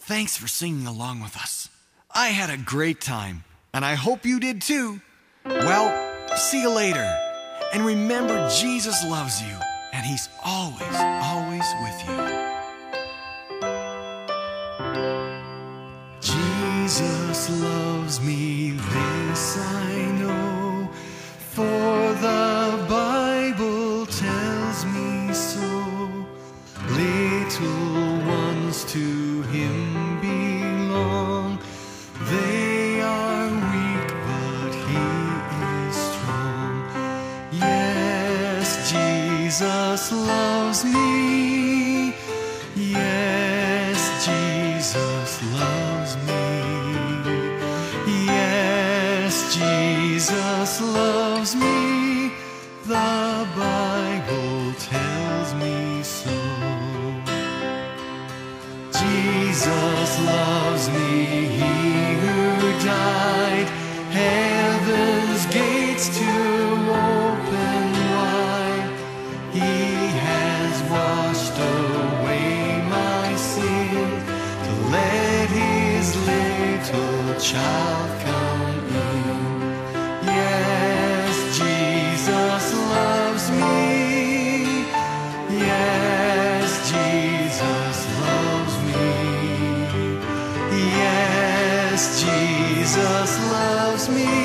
Thanks for singing along with us. I had a great time, and I hope you did too. Well, see you later. And remember, Jesus loves you, and He's always, always with you. Jesus loves me, this I know, for the Bible tells me so. Little ones to Him belong. They are weak, but He is strong. Yes, Jesus loves me. Yes, Jesus loves me. Yes, Jesus loves me. The Bible tells me so. Jesus loves me, He who died, heaven's gates to open wide. He has washed away my sin, to let His little child come in. Yes, Jesus loves me. Yes, Jesus loves me. Yes, Jesus loves me.